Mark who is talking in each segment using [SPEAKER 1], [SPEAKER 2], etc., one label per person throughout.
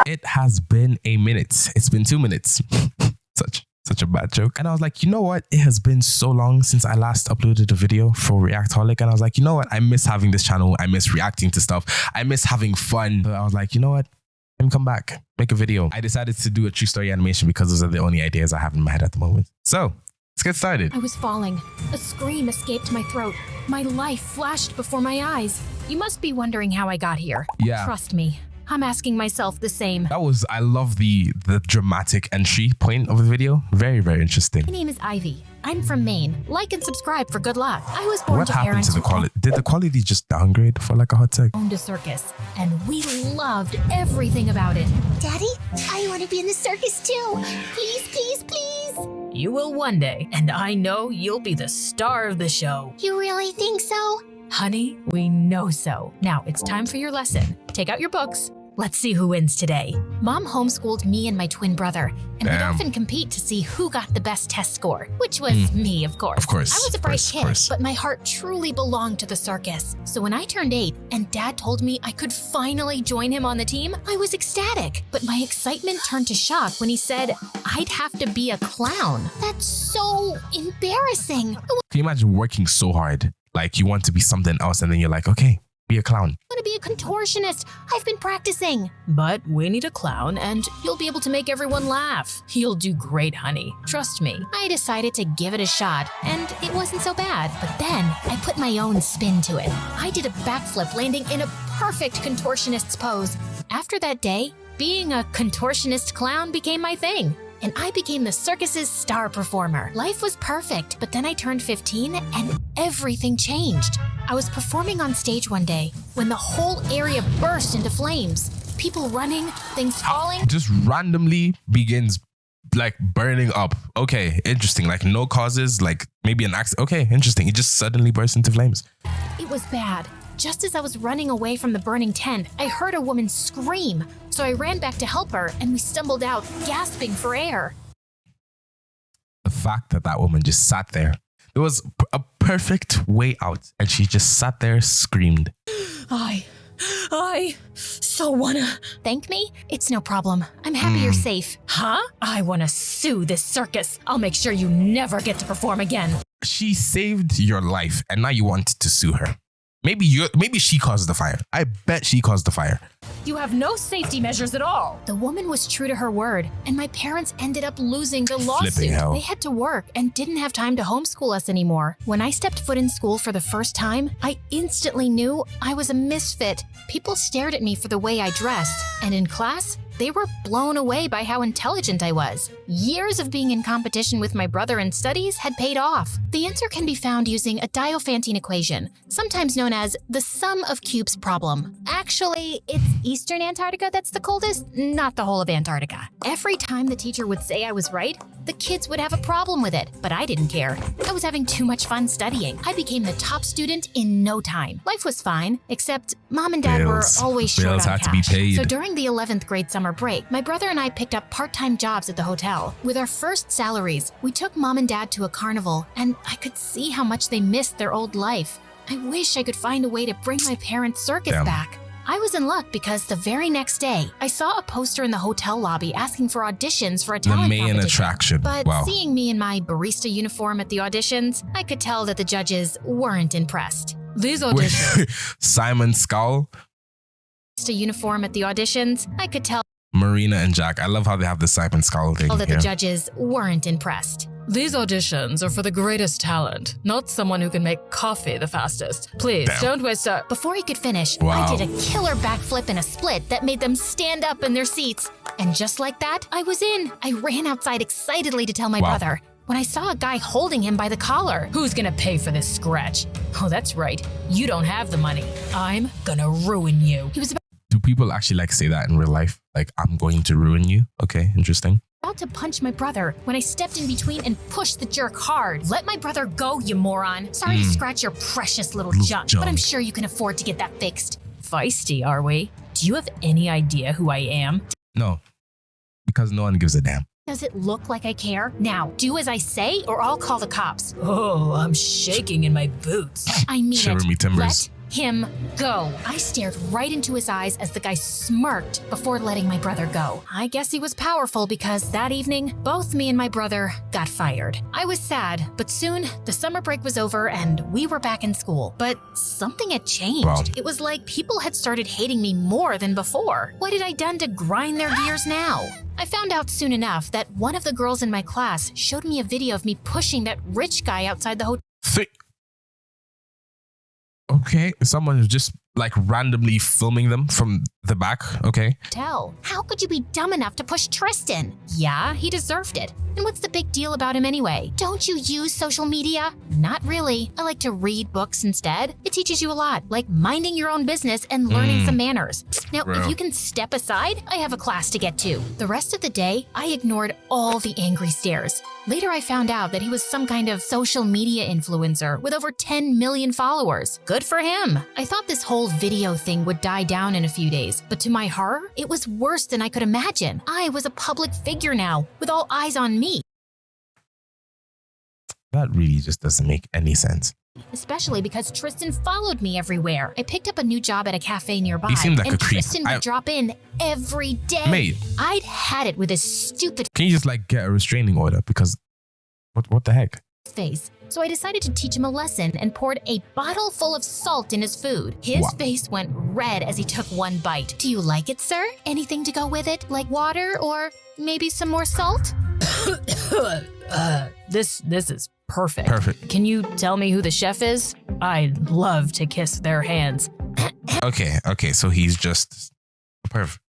[SPEAKER 1] It has been a minute. It's been 2 minutes. Such a bad joke. And I was like, you know what? It has been so long since I last uploaded a video for Reactaholic. And I was like, you know what? I miss having this channel. I miss reacting to stuff. I miss having fun. But I was like, you know what? Let me come back, make a video. I decided to do a true story animation because those are the only ideas I have in my head at the moment. So let's get started.
[SPEAKER 2] I was falling. A scream escaped my throat. My life flashed before my eyes. You must be wondering how I got here.
[SPEAKER 1] Yeah.
[SPEAKER 2] Trust me. I'm asking myself the same.
[SPEAKER 1] I love the dramatic entry point of the video. Very, very interesting.
[SPEAKER 2] My name is Ivy. I'm from Maine. Like and subscribe for good luck. I was born
[SPEAKER 1] What
[SPEAKER 2] to
[SPEAKER 1] happened
[SPEAKER 2] parents
[SPEAKER 1] to the quality? Did the quality just downgrade for like a hot sec?
[SPEAKER 2] who owned a circus, and we loved everything about it.
[SPEAKER 3] Daddy, I want to be in the circus too. Please, please, please.
[SPEAKER 2] You will one day, and I know you'll be the star of the show.
[SPEAKER 3] You really think so?
[SPEAKER 2] Honey, we know so. Now it's time for your lesson. Take out your books. Let's see who wins today. Mom homeschooled me and my twin brother, and we'd often compete to see who got the best test score, which was me, of course.
[SPEAKER 1] Of course.
[SPEAKER 2] I was a bright kid,
[SPEAKER 1] course.
[SPEAKER 2] but my heart truly belonged to the circus. So when I turned 8 and Dad told me I could finally join him on the team, I was ecstatic. But my excitement turned to shock when he said I'd have to be a clown.
[SPEAKER 3] That's so embarrassing.
[SPEAKER 1] Can you imagine working so hard? Like you want to be something else and then you're like, okay, be a clown.
[SPEAKER 2] I want to be a contortionist. I've been practicing. But we need a clown and you'll be able to make everyone laugh. You'll do great, honey. Trust me. I decided to give it a shot and it wasn't so bad. But then I put my own spin to it. I did a backflip landing in a perfect contortionist's pose. After that day, being a contortionist clown became my thing. And I became the circus's star performer. Life was perfect, but then I turned 15 and everything changed. I was performing on stage one day when the whole area burst into flames. People running, things falling.
[SPEAKER 1] Just randomly begins like burning up. Okay, interesting. Like no causes, like maybe an accident. Okay, interesting. It just suddenly burst into flames.
[SPEAKER 2] It was bad. Just as I was running away from the burning tent, I heard a woman scream. So I ran back to help her and we stumbled out, gasping for air.
[SPEAKER 1] The fact that that woman just sat there, there was a perfect way out and she just sat there, screamed.
[SPEAKER 2] I so wanna... Thank me? It's no problem. I'm happy you're safe. Huh? I wanna sue this circus. I'll make sure you never get to perform again.
[SPEAKER 1] She saved your life and now you want to sue her. Maybe she caused the fire. I bet she caused the fire.
[SPEAKER 2] You have no safety measures at all. The woman was true to her word, and my parents ended up losing the lawsuit.
[SPEAKER 1] Flipping hell.
[SPEAKER 2] They had to work and didn't have time to homeschool us anymore. When I stepped foot in school for the first time, I instantly knew I was a misfit. People stared at me for the way I dressed, and in class, they were blown away by how intelligent I was. Years of being in competition with my brother in studies had paid off. The answer can be found using a Diophantine equation, sometimes known as the sum of cubes problem. Actually, it's Eastern Antarctica that's the coldest, not the whole of Antarctica. Every time the teacher would say I was right, the kids would have a problem with it, but I didn't care. I was having too much fun studying. I became the top student in no time. Life was fine, except Mom and Dad were always short on
[SPEAKER 1] Bills had
[SPEAKER 2] cash.
[SPEAKER 1] to be paid.
[SPEAKER 2] So during the 11th grade summer break, my brother and I picked up part-time jobs at the hotel. With our first salaries, we took Mom and Dad to a carnival, and I could see how much they missed their old life. I wish I could find a way to bring my parents' circus back. I was in luck because the very next day, I saw a poster in the hotel lobby asking for auditions for a
[SPEAKER 1] The
[SPEAKER 2] talent
[SPEAKER 1] main
[SPEAKER 2] competition.
[SPEAKER 1] attraction.
[SPEAKER 2] But
[SPEAKER 1] Wow.
[SPEAKER 2] seeing me in my barista uniform at the auditions, I could tell that the judges weren't impressed. These auditions...
[SPEAKER 1] Simon Scowl,
[SPEAKER 2] barista uniform at the auditions, I could tell
[SPEAKER 1] Marina and Jack. I love how they have the Simon Scowl thing
[SPEAKER 2] that the
[SPEAKER 1] here.
[SPEAKER 2] judges weren't impressed. These auditions are for the greatest talent, not someone who can make coffee the fastest. Please, don't waste up. Before he could finish,
[SPEAKER 1] Wow.
[SPEAKER 2] I did a killer backflip and a split that made them stand up in their seats. And just like that, I was in. I ran outside excitedly to tell my brother when I saw a guy holding him by the collar. Who's gonna pay for this scratch? Oh, that's right. You don't have the money. I'm gonna ruin you. He was
[SPEAKER 1] Do people actually like say that in real life? Like, I'm going to ruin you? Okay, interesting.
[SPEAKER 2] about to punch my brother when I stepped in between and pushed the jerk hard. Let my brother go, you moron. Sorry to scratch your precious little junk, but I'm sure you can afford to get that fixed. Feisty, are we? Do you have any idea who I am?
[SPEAKER 1] No, because no one gives a damn.
[SPEAKER 2] Does it look like I care? Now, do as I say or I'll call the cops. Oh, I'm shaking in my boots. I mean
[SPEAKER 1] Shiver me timbers.
[SPEAKER 2] Let him go. I stared right into his eyes as the guy smirked before letting my brother go. I guess he was powerful because that evening, both me and my brother got fired. I was sad, but soon the summer break was over and we were back in school. But something had changed.
[SPEAKER 1] Wow.
[SPEAKER 2] It was like people had started hating me more than before. What had I done to grind their gears now? I found out soon enough that one of the girls in my class showed me a video of me pushing that rich guy outside the hotel.
[SPEAKER 1] Okay, someone who's just like randomly filming them from the back. Okay.
[SPEAKER 2] How could you be dumb enough to push Tristan? Yeah, he deserved it. And what's the big deal about him anyway? Don't you use social media? Not really. I like to read books instead. It teaches you a lot, like minding your own business and learning some manners. Now, if you can step aside, I have a class to get to. The rest of the day, I ignored all the angry stares. Later, I found out that he was some kind of social media influencer with over 10 million followers. Good for him. I thought this whole video thing would die down in a few days, but to my horror, it was worse than I could imagine. I was a public figure now, with all eyes on me.
[SPEAKER 1] That really just doesn't make any sense.
[SPEAKER 2] Especially because Tristan followed me everywhere. I picked up a new job at a cafe nearby,
[SPEAKER 1] He seemed like
[SPEAKER 2] and
[SPEAKER 1] a creep.
[SPEAKER 2] Tristan would drop in every day.
[SPEAKER 1] Mate.
[SPEAKER 2] I'd had it with his stupid
[SPEAKER 1] Can you just like get a restraining order? Because what the heck?
[SPEAKER 2] face. So I decided to teach him a lesson and poured a bottle full of salt in his food. His
[SPEAKER 1] Wow.
[SPEAKER 2] face went red as he took one bite. Do you like it, sir? Anything to go with it, like water or maybe some more salt? This is perfect.
[SPEAKER 1] Perfect.
[SPEAKER 2] Can you tell me who the chef is? I'd love to kiss their hands.
[SPEAKER 1] Okay, so he's just perfect.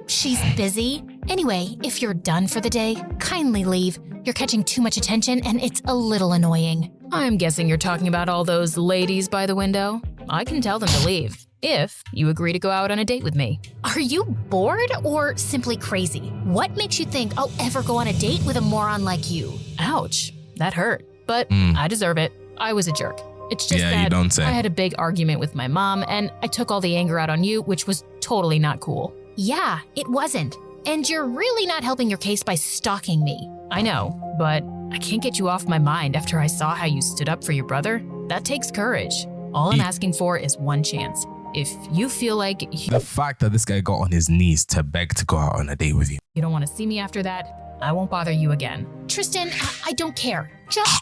[SPEAKER 2] She's busy. Anyway, if you're done for the day, kindly leave. You're catching too much attention and it's a little annoying. I'm guessing you're talking about all those ladies by the window. I can tell them to leave, if you agree to go out on a date with me. Are you bored or simply crazy? What makes you think I'll ever go on a date with a moron like you? Ouch, that hurt. But I deserve it. I was a jerk. It's just
[SPEAKER 1] Yeah, you
[SPEAKER 2] that
[SPEAKER 1] don't say.
[SPEAKER 2] I had a big argument with my mom and I took all the anger out on you, which was totally not cool. Yeah, it wasn't. And you're really not helping your case by stalking me. I know, but I can't get you off my mind after I saw how you stood up for your brother. That takes courage. All I'm asking for is one chance. If you feel like
[SPEAKER 1] The fact that this guy got on his knees to beg to go out on a date with you.
[SPEAKER 2] you don't want to see me after that, I won't bother you again. Tristan, I don't care. Just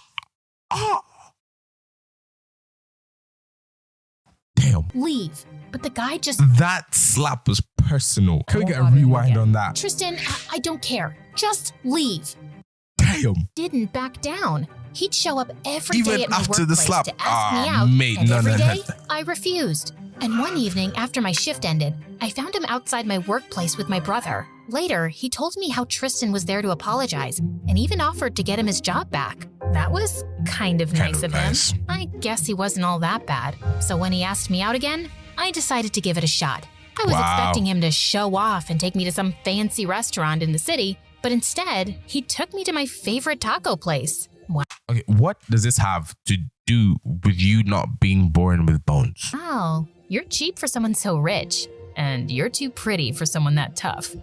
[SPEAKER 1] Damn.
[SPEAKER 2] leave. But the guy just
[SPEAKER 1] That slap was personal. Can we
[SPEAKER 2] won't
[SPEAKER 1] get a
[SPEAKER 2] bother you
[SPEAKER 1] rewind
[SPEAKER 2] again.
[SPEAKER 1] on that?
[SPEAKER 2] Tristan, I don't care. Just leave.
[SPEAKER 1] Damn.
[SPEAKER 2] Didn't back down. He'd show up every
[SPEAKER 1] Even
[SPEAKER 2] day at my
[SPEAKER 1] after the
[SPEAKER 2] workplace
[SPEAKER 1] slap.
[SPEAKER 2] to ask me out,
[SPEAKER 1] Mate,
[SPEAKER 2] and
[SPEAKER 1] no,
[SPEAKER 2] every
[SPEAKER 1] no,
[SPEAKER 2] day
[SPEAKER 1] no.
[SPEAKER 2] I refused. And one evening after my shift ended, I found him outside my workplace with my brother. Later, he told me how Tristan was there to apologize and even offered to get him his job back. That was kind of nice of
[SPEAKER 1] nice.
[SPEAKER 2] him. I guess he wasn't all that bad. So when he asked me out again, I decided to give it a shot. I was
[SPEAKER 1] Wow.
[SPEAKER 2] expecting him to show off and take me to some fancy restaurant in the city, but instead, he took me to my favorite taco place. Wow.
[SPEAKER 1] Okay, what does this have to do with you not being born with bones?
[SPEAKER 2] Oh, you're cheap for someone so rich. And you're too pretty for someone that tough.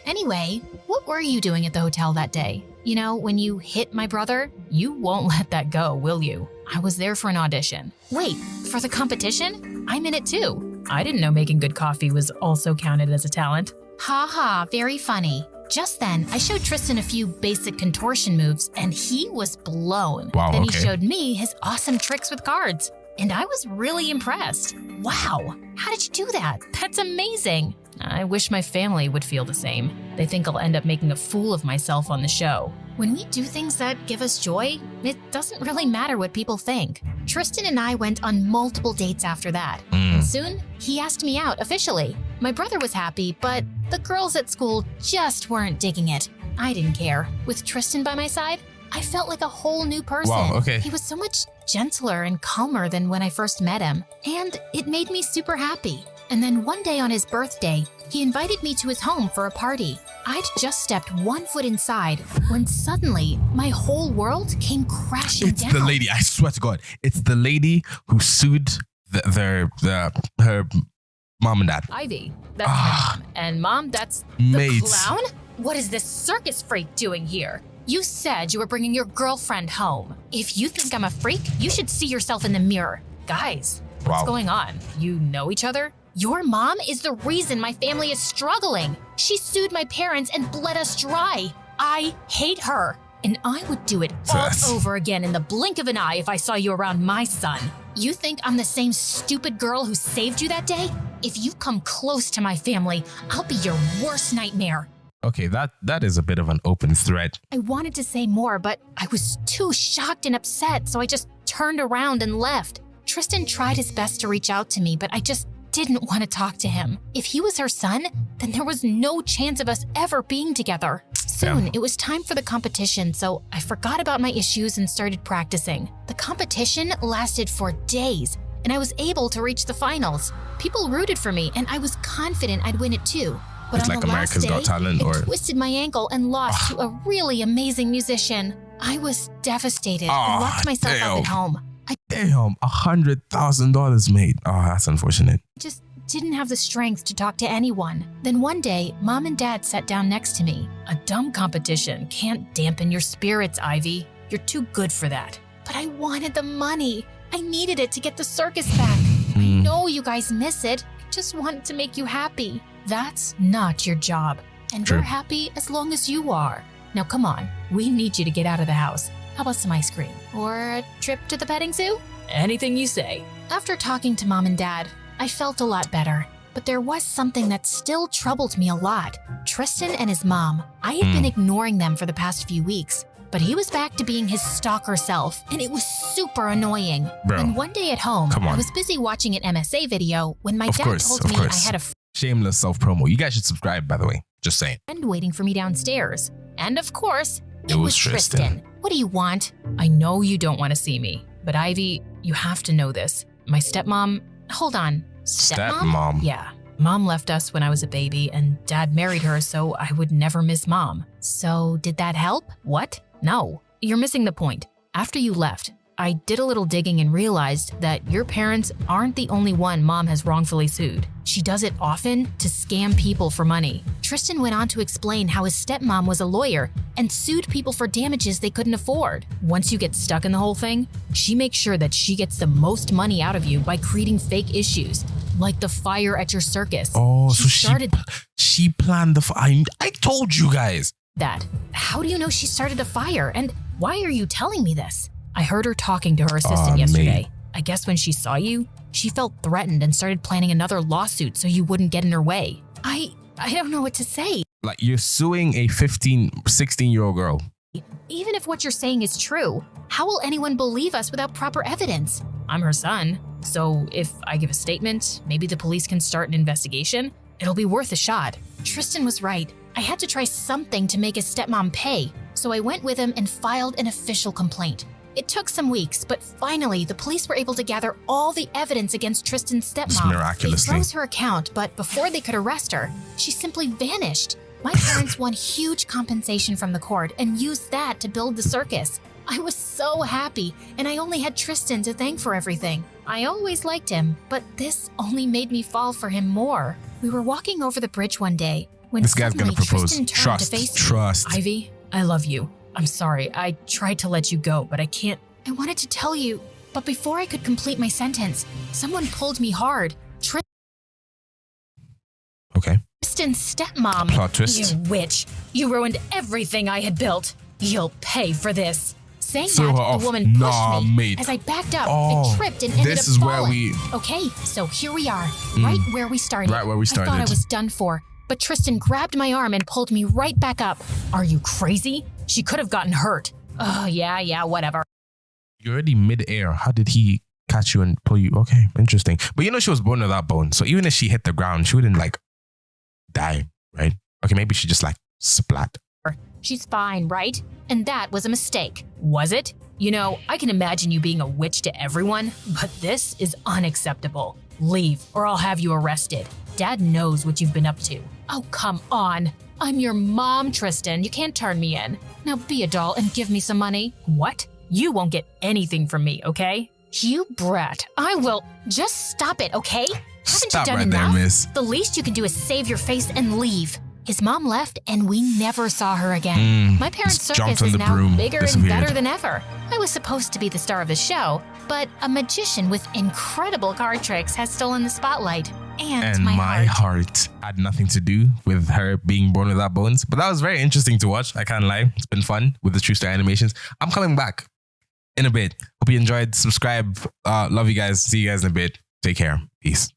[SPEAKER 2] Anyway, what were you doing at the hotel that day? You know, when you hit my brother, you won't let that go, will you? I was there for an audition. Wait, for the competition? I'm in it too. I didn't know making good coffee was also counted as a talent. Ha ha, very funny. Just then, I showed Tristan a few basic contortion moves and he was blown.
[SPEAKER 1] Wow,
[SPEAKER 2] Then
[SPEAKER 1] okay.
[SPEAKER 2] he showed me his awesome tricks with cards. And I was really impressed. Wow, how did you do that? That's amazing. I wish my family would feel the same. They think I'll end up making a fool of myself on the show. When we do things that give us joy, it doesn't really matter what people think. Tristan and I went on multiple dates after that. And soon, he asked me out officially. My brother was happy, but the girls at school just weren't digging it. I didn't care. With Tristan by my side, I felt like a whole new person.
[SPEAKER 1] Wow, okay.
[SPEAKER 2] He was so much gentler and calmer than when I first met him, and it made me super happy. And then one day on his birthday, he invited me to his home for a party. I'd just stepped one foot inside when suddenly my whole world came crashing
[SPEAKER 1] It's
[SPEAKER 2] down.
[SPEAKER 1] the lady, I swear to God, it's the lady who sued her mom and dad.
[SPEAKER 2] Ivy, that's my mom. And mom, that's the
[SPEAKER 1] Mate.
[SPEAKER 2] clown? What is this circus freak doing here? You said you were bringing your girlfriend home. If you think I'm a freak, you should see yourself in the mirror. Guys, What's
[SPEAKER 1] Wow.
[SPEAKER 2] going on? You know each other? Your mom is the reason my family is struggling. She sued my parents and bled us dry. I hate her. And I would do it all over again in the blink of an eye if I saw you around my son. You think I'm the same stupid girl who saved you that day? If you come close to my family, I'll be your worst nightmare.
[SPEAKER 1] Okay, that is a bit of an open threat.
[SPEAKER 2] I wanted to say more, but I was too shocked and upset, so I just turned around and left. Tristan tried his best to reach out to me, but I just didn't want to talk to him. If he was her son, then there was no chance of us ever being together. Soon, it was time for the competition, so I forgot about my issues and started practicing. The competition lasted for days, and I was able to reach the finals. People rooted for me, and I was confident I'd win it too. But
[SPEAKER 1] It's
[SPEAKER 2] on
[SPEAKER 1] like
[SPEAKER 2] the
[SPEAKER 1] America's
[SPEAKER 2] last
[SPEAKER 1] Got
[SPEAKER 2] day,
[SPEAKER 1] Talent,
[SPEAKER 2] I
[SPEAKER 1] or
[SPEAKER 2] twisted my ankle and lost to a really amazing musician. I was devastated and locked myself up at home. I
[SPEAKER 1] damn, $100,000 made. Oh, that's unfortunate.
[SPEAKER 2] just didn't have the strength to talk to anyone. Then one day, Mom and Dad sat down next to me. A dumb competition can't dampen your spirits, Ivy. You're too good for that. But I wanted the money. I needed it to get the circus back. I know you guys miss it. I just wanted to make you happy. That's not your job. And
[SPEAKER 1] True.
[SPEAKER 2] we're happy as long as you are. Now come on, we need you to get out of the house. How about some ice cream? Or a trip to the petting zoo? Anything you say. After talking to Mom and Dad, I felt a lot better. But there was something that still troubled me a lot. Tristan and his mom. I had been ignoring them for the past few weeks. But he was back to being his stalker self, and it was super annoying.
[SPEAKER 1] Bro,
[SPEAKER 2] And one day at home,
[SPEAKER 1] come on.
[SPEAKER 2] I was busy watching an MSA video when my
[SPEAKER 1] Of
[SPEAKER 2] dad
[SPEAKER 1] course,
[SPEAKER 2] told
[SPEAKER 1] of
[SPEAKER 2] me
[SPEAKER 1] course.
[SPEAKER 2] I had a
[SPEAKER 1] Shameless self-promo. You guys should subscribe, by the way. Just saying.
[SPEAKER 2] friend waiting for me downstairs. And of course,
[SPEAKER 1] It was Tristan.
[SPEAKER 2] What do you want? I know you don't want to see me, but Ivy, you have to know this. My stepmom, hold on.
[SPEAKER 1] Stepmom?
[SPEAKER 2] Yeah. Mom left us when I was a baby and Dad married her so I would never miss Mom. So did that help? What? No. You're missing the point. After you left, I did a little digging and realized that your parents aren't the only one Mom has wrongfully sued. She does it often to scam people for money. Tristan went on to explain how his stepmom was a lawyer and sued people for damages they couldn't afford. Once you get stuck in the whole thing, she makes sure that she gets the most money out of you by creating fake issues, like the fire at your circus.
[SPEAKER 1] Oh,
[SPEAKER 2] She
[SPEAKER 1] so
[SPEAKER 2] started
[SPEAKER 1] she planned the I told you guys.
[SPEAKER 2] that. How do you know she started a fire? And why are you telling me this? I heard her talking to her assistant yesterday.
[SPEAKER 1] mate.
[SPEAKER 2] I guess when she saw you, she felt threatened and started planning another lawsuit so you wouldn't get in her way. I don't know what to say.
[SPEAKER 1] Like, you're suing a 16-year-old girl.
[SPEAKER 2] Even if what you're saying is true, how will anyone believe us without proper evidence? I'm her son, so if I give a statement, maybe the police can start an investigation. It'll be worth a shot. Tristan was right. I had to try something to make his stepmom pay, so I went with him and filed an official complaint. It took some weeks, but finally, the police were able to gather all the evidence against Tristan's stepmom.
[SPEAKER 1] Miraculously.
[SPEAKER 2] They froze her account, but before they could arrest her, she simply vanished. My parents won huge compensation from the court and used that to build the circus. I was so happy, and I only had Tristan to thank for everything. I always liked him, but this only made me fall for him more. We were walking over the bridge one day when
[SPEAKER 1] This guy's
[SPEAKER 2] suddenly
[SPEAKER 1] gonna propose.
[SPEAKER 2] Tristan turned to face
[SPEAKER 1] Trust.
[SPEAKER 2] me. Ivy, I love you. I'm sorry. I tried to let you go, but I can't. I wanted to tell you, but before I could complete my sentence, someone pulled me hard.
[SPEAKER 1] Okay.
[SPEAKER 2] Tristan's stepmom.
[SPEAKER 1] Plot twist.
[SPEAKER 2] You witch. You ruined everything I had built. You'll pay for this. Saying
[SPEAKER 1] Throw
[SPEAKER 2] that,
[SPEAKER 1] her off.
[SPEAKER 2] the woman pushed
[SPEAKER 1] Nah,
[SPEAKER 2] me.
[SPEAKER 1] mate.
[SPEAKER 2] As I backed up,
[SPEAKER 1] Oh,
[SPEAKER 2] I tripped and ended
[SPEAKER 1] this
[SPEAKER 2] up
[SPEAKER 1] is where
[SPEAKER 2] falling.
[SPEAKER 1] we-
[SPEAKER 2] Okay, so here we are, right where we started.
[SPEAKER 1] Right where we
[SPEAKER 2] I thought I
[SPEAKER 1] started.
[SPEAKER 2] was done for, but Tristan grabbed my arm and pulled me right back up. Are you crazy? She could have gotten hurt. Oh, yeah, whatever.
[SPEAKER 1] You're already mid-air. How did he catch you and pull you? Okay, interesting. But you know she was born without bone. So even if she hit the ground, she wouldn't like die, right? Okay, maybe she just like splat.
[SPEAKER 2] She's fine, right? And that was a mistake. Was it? You know, I can imagine you being a witch to everyone, but this is unacceptable. Leave, or I'll have you arrested. Dad knows what you've been up to. Oh, come on. I'm your mom, Tristan. You can't turn me in. Now be a doll and give me some money. What? You won't get anything from me, okay? You brat. I will. Just stop it, okay? Haven't
[SPEAKER 1] Stop
[SPEAKER 2] you done
[SPEAKER 1] right there,
[SPEAKER 2] enough?
[SPEAKER 1] miss.
[SPEAKER 2] The least you can do is save your face and leave. His mom left and we never saw her again. My parents'
[SPEAKER 1] just jumped
[SPEAKER 2] circus
[SPEAKER 1] on
[SPEAKER 2] is
[SPEAKER 1] the
[SPEAKER 2] now
[SPEAKER 1] broom,
[SPEAKER 2] bigger
[SPEAKER 1] disappeared.
[SPEAKER 2] and better than ever. I was supposed to be the star of the show, but a magician with incredible card tricks has stolen the spotlight. And my
[SPEAKER 1] heart had nothing to do with her being born without bones. But that was very interesting to watch. I can't lie. It's been fun with the True Story animations. I'm coming back in a bit. Hope you enjoyed. Subscribe. Love you guys. See you guys in a bit. Take care. Peace.